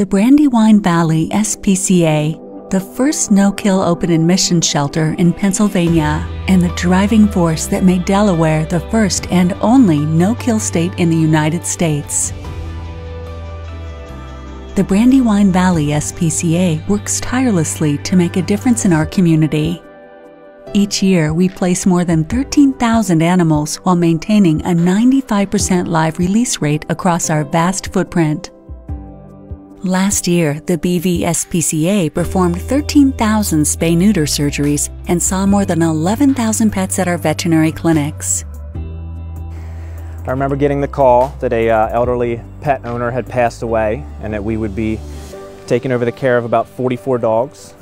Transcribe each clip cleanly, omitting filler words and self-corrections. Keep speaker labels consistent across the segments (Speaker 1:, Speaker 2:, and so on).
Speaker 1: The Brandywine Valley SPCA, the first no-kill open admission shelter in Pennsylvania, and the driving force that made Delaware the first and only no-kill state in the United States. The Brandywine Valley SPCA works tirelessly to make a difference in our community. Each year, we place more than 13,000 animals while maintaining a 95% live release rate across our vast footprint. Last year, the BVSPCA performed 13,000 spay-neuter surgeries and saw more than 11,000 pets at our veterinary clinics.
Speaker 2: I remember getting the call that an elderly pet owner had passed away and that we would be taking over the care of about 44 dogs.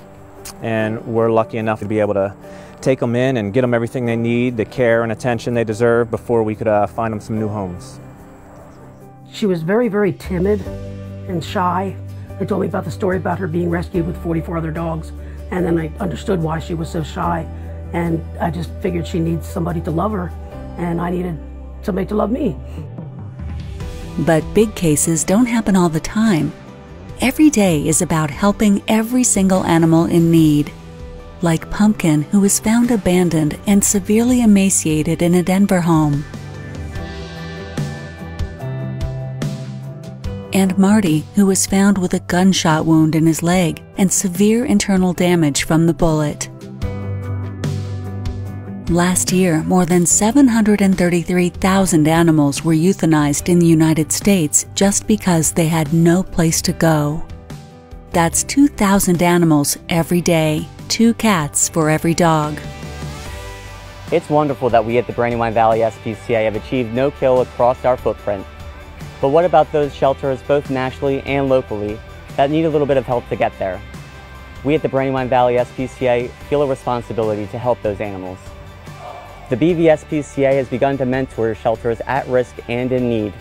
Speaker 2: And we're lucky enough to be able to take them in and get them everything they need, the care and attention they deserve before we could find them some new homes.
Speaker 3: She was very, very timid and shy. They told me about the story about her being rescued with 44 other dogs, and then I understood why she was so shy. And I just figured she needs somebody to love her, and I needed somebody to love me.
Speaker 1: But big cases don't happen all the time. Every day is about helping every single animal in need. Like Pumpkin, who was found abandoned and severely emaciated in a Denver home. And Marty, who was found with a gunshot wound in his leg and severe internal damage from the bullet. Last year, more than 733,000 animals were euthanized in the United States just because they had no place to go. That's 2,000 animals every day, 2 cats for every dog.
Speaker 4: It's wonderful that we at the Brandywine Valley SPCA have achieved no kill across our footprint. But what about those shelters, both nationally and locally, that need a little bit of help to get there? We at the Brandywine Valley SPCA feel a responsibility to help those animals. The BVSPCA has begun to mentor shelters at risk and in need.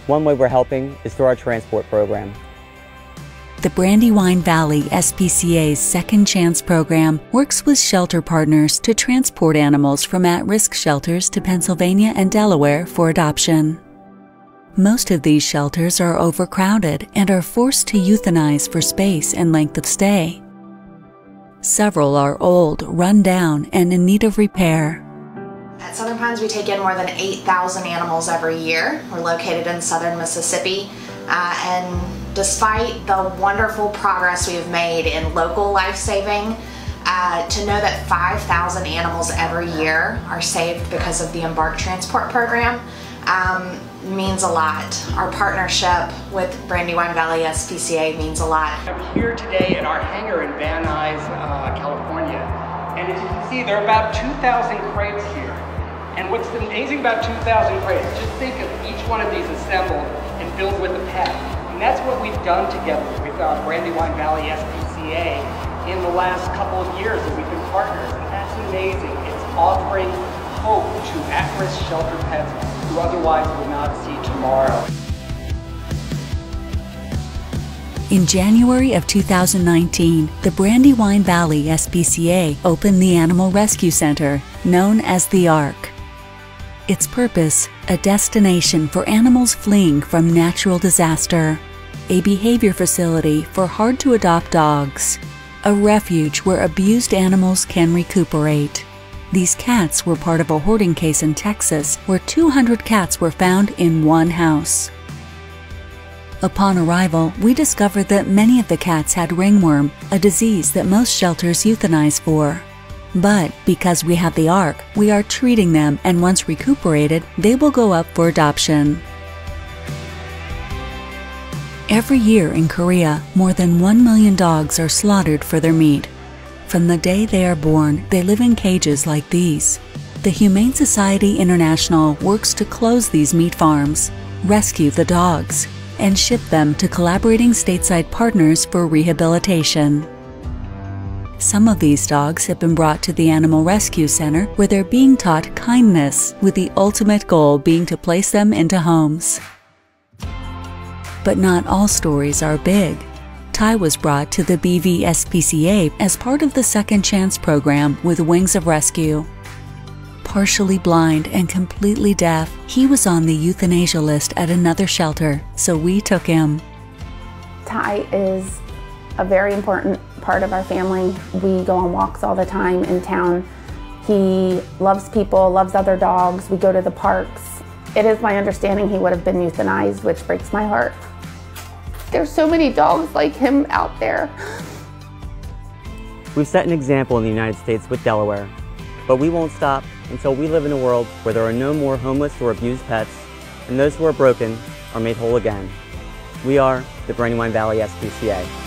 Speaker 4: One way we're helping is through our transport program.
Speaker 1: The Brandywine Valley SPCA's Second Chance program works with shelter partners to transport animals from at-risk shelters to Pennsylvania and Delaware for adoption. Most of these shelters are overcrowded and are forced to euthanize for space and length of stay. Several are old, run down, and in need of repair.
Speaker 5: At Southern Pines, we take in more than 8,000 animals every year. We're located in southern Mississippi, and despite the wonderful progress we have made in local life-saving, to know that 5,000 animals every year are saved because of the Embark Transport Program means a lot. Our partnership with Brandywine Valley SPCA means a lot.
Speaker 6: I'm here today at our hangar in Van Nuys, California, and as you can see, there are about 2,000 crates here. And what's amazing about 2,000 crates, just think of each one of these assembled and filled with a pet. And that's what we've done together with Brandywine Valley SPCA in the last couple of years that we've been partners. And that's amazing. It's offering hope to at-risk shelter pets who otherwise would not see tomorrow.
Speaker 1: In January of 2019, the Brandywine Valley SPCA opened the Animal Rescue Center, known as the ARC. Its purpose, a destination for animals fleeing from natural disaster, a behavior facility for hard-to-adopt dogs, a refuge where abused animals can recuperate. These cats were part of a hoarding case in Texas where 200 cats were found in one house. Upon arrival, we discovered that many of the cats had ringworm, a disease that most shelters euthanize for. But because we have the ARC, we are treating them, and once recuperated, they will go up for adoption. Every year in Korea, more than 1 million dogs are slaughtered for their meat. From the day they are born, they live in cages like these. The Humane Society International works to close these meat farms, rescue the dogs, and ship them to collaborating stateside partners for rehabilitation. Some of these dogs have been brought to the Animal Rescue Center where they're being taught kindness, with the ultimate goal being to place them into homes. But not all stories are big. Ty was brought to the BVSPCA as part of the Second Chance program with Wings of Rescue. Partially blind and completely deaf, he was on the euthanasia list at another shelter, so we took him.
Speaker 7: Ty is a very important part of our family. We go on walks all the time in town. He loves people, loves other dogs. We go to the parks. It is my understanding he would have been euthanized, which breaks my heart. There's so many dogs like him out there.
Speaker 4: We've set an example in the United States with Delaware, but we won't stop until we live in a world where there are no more homeless or abused pets, and those who are broken are made whole again. We are the Brandywine Valley SPCA.